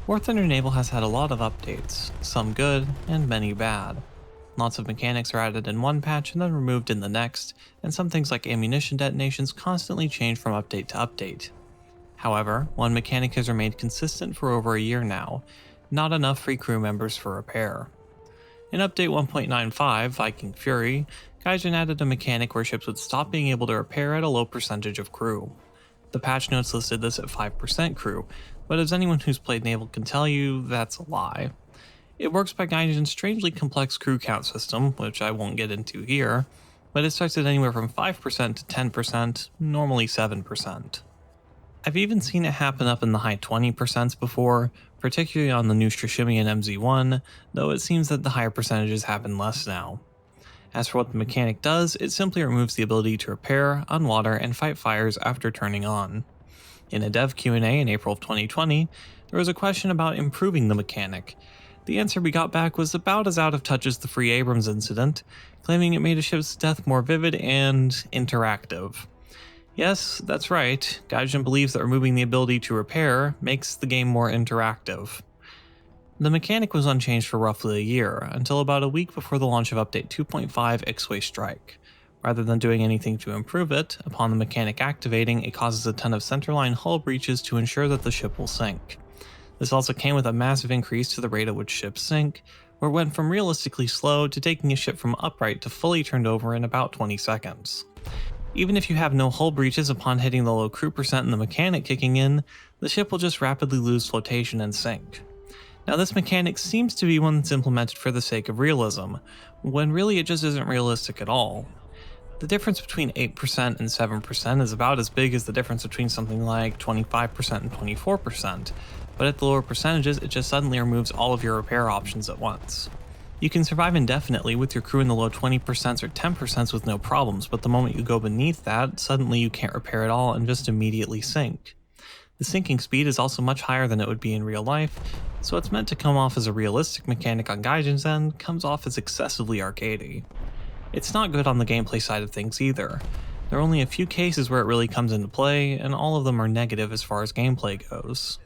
War Thunder Naval has had a lot of updates, some good and many bad. Lots of mechanics are added in one patch and then removed in the next, and some things like ammunition detonations constantly change from update to update. However, one mechanic has remained consistent for over a year now, not enough free crew members for repair. In Update 1.95, Viking Fury, Gaijin added a mechanic where ships would stop being able to repair at a low percentage of crew. The patch notes listed this at 5% crew, but as anyone who's played Naval can tell you, that's a lie. It works by Gaijin's strangely complex crew count system, which I won't get into here, but it starts at anywhere from 5% to 10%, normally 7%. I've even seen it happen up in the high 20% before, particularly on the new Strashimi and MZ1, though it seems that the higher percentages happen less now. As for what the mechanic does, it simply removes the ability to repair, unwater, and fight fires after turning on. In a dev Q&A in April of 2020, there was a question about improving the mechanic. The answer we got back was about as out of touch as the Free Abrams incident, claiming it made a ship's death more vivid and interactive. Yes, that's right, Gaijin believes that removing the ability to repair makes the game more interactive. The mechanic was unchanged for roughly a year, until about a week before the launch of Update 2.5 X-Way Strike. Rather than doing anything to improve it, upon the mechanic activating, it causes a ton of centerline hull breaches to ensure that the ship will sink. This also came with a massive increase to the rate at which ships sink, where it went from realistically slow to taking a ship from upright to fully turned over in about 20 seconds. Even if you have no hull breaches upon hitting the low crew percent and the mechanic kicking in, the ship will just rapidly lose flotation and sink. Now this mechanic seems to be one that's implemented for the sake of realism, when really it just isn't realistic at all. The difference between 8% and 7% is about as big as the difference between something like 25% and 24%, but at the lower percentages it just suddenly removes all of your repair options at once. You can survive indefinitely with your crew in the low 20% or 10% with no problems, but the moment you go beneath that, suddenly you can't repair at all and just immediately sink. The sinking speed is also much higher than it would be in real life, so what's meant to come off as a realistic mechanic on Gaijin's end comes off as excessively arcadey. It's not good on the gameplay side of things either. There are only a few cases where it really comes into play, and all of them are negative as far as gameplay goes.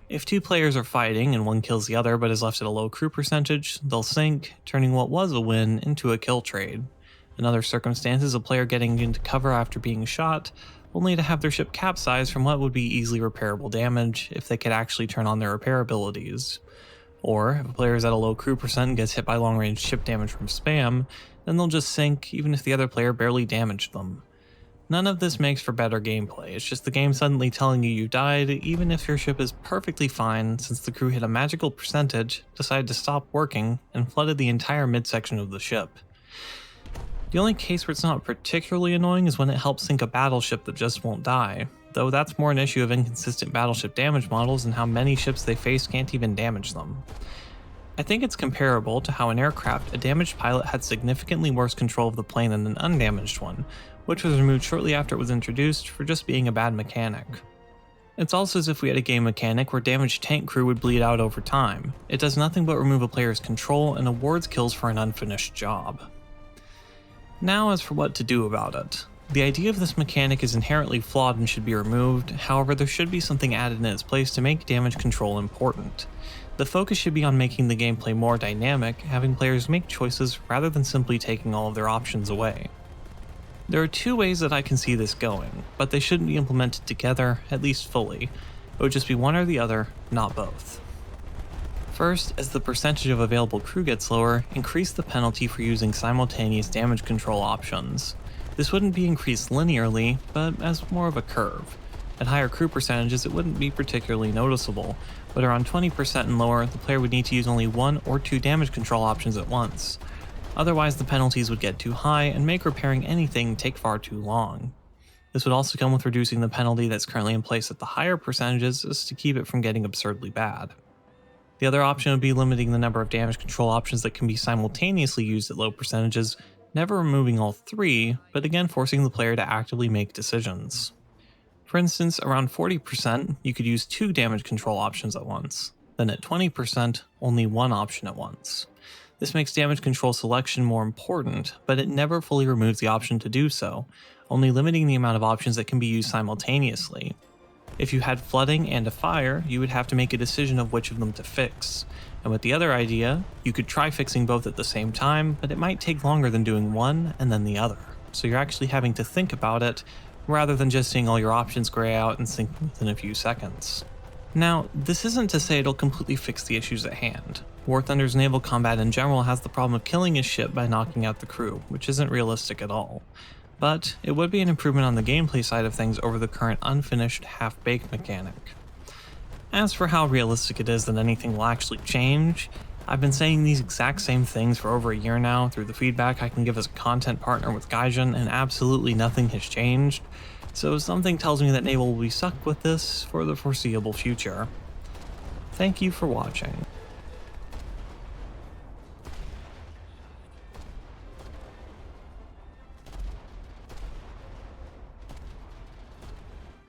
If two players are fighting and one kills the other but is left at a low crew percentage, they'll sink, turning what was a win into a kill trade. In other circumstances, a player getting into cover after being shot, only to have their ship capsize from what would be easily repairable damage if they could actually turn on their repair abilities. Or, if a player is at a low crew percent and gets hit by long-range ship damage from spam, then they'll just sink even if the other player barely damaged them. None of this makes for better gameplay, it's just the game suddenly telling you died even if your ship is perfectly fine since the crew hit a magical percentage, decided to stop working, and flooded the entire midsection of the ship. The only case where it's not particularly annoying is when it helps sink a battleship that just won't die, though that's more an issue of inconsistent battleship damage models and how many ships they face can't even damage them. I think it's comparable to how in aircraft, a damaged pilot had significantly worse control of the plane than an undamaged one, which was removed shortly after it was introduced for just being a bad mechanic. It's also as if we had a game mechanic where damaged tank crew would bleed out over time. It does nothing but remove a player's control and awards kills for an unfinished job. Now as for what to do about it. The idea of this mechanic is inherently flawed and should be removed, however there should be something added in its place to make damage control important. The focus should be on making the gameplay more dynamic, having players make choices rather than simply taking all of their options away. There are two ways that I can see this going, but they shouldn't be implemented together, at least fully. It would just be one or the other, not both. First, as the percentage of available crew gets lower, increase the penalty for using simultaneous damage control options. This wouldn't be increased linearly, but as more of a curve. At higher crew percentages it wouldn't be particularly noticeable, but around 20% and lower the player would need to use only one or two damage control options at once. Otherwise the penalties would get too high and make repairing anything take far too long. This would also come with reducing the penalty that's currently in place at the higher percentages just to keep it from getting absurdly bad. The other option would be limiting the number of damage control options that can be simultaneously used at low percentages, never removing all three, but again forcing the player to actively make decisions. For instance, around 40%, you could use two damage control options at once, then at 20%, only one option at once. This makes damage control selection more important, but it never fully removes the option to do so, only limiting the amount of options that can be used simultaneously. If you had flooding and a fire, you would have to make a decision of which of them to fix. And with the other idea, you could try fixing both at the same time, but it might take longer than doing one and then the other. So you're actually having to think about it, rather than just seeing all your options gray out and thinking within a few seconds. Now, this isn't to say it'll completely fix the issues at hand. War Thunder's naval combat in general has the problem of killing his ship by knocking out the crew, which isn't realistic at all. But it would be an improvement on the gameplay side of things over the current unfinished, half-baked mechanic. As for how realistic it is that anything will actually change, I've been saying these exact same things for over a year now through the feedback I can give as a content partner with Gaijin, and absolutely nothing has changed, so something tells me that Naval will be stuck with this for the foreseeable future. Thank you for watching.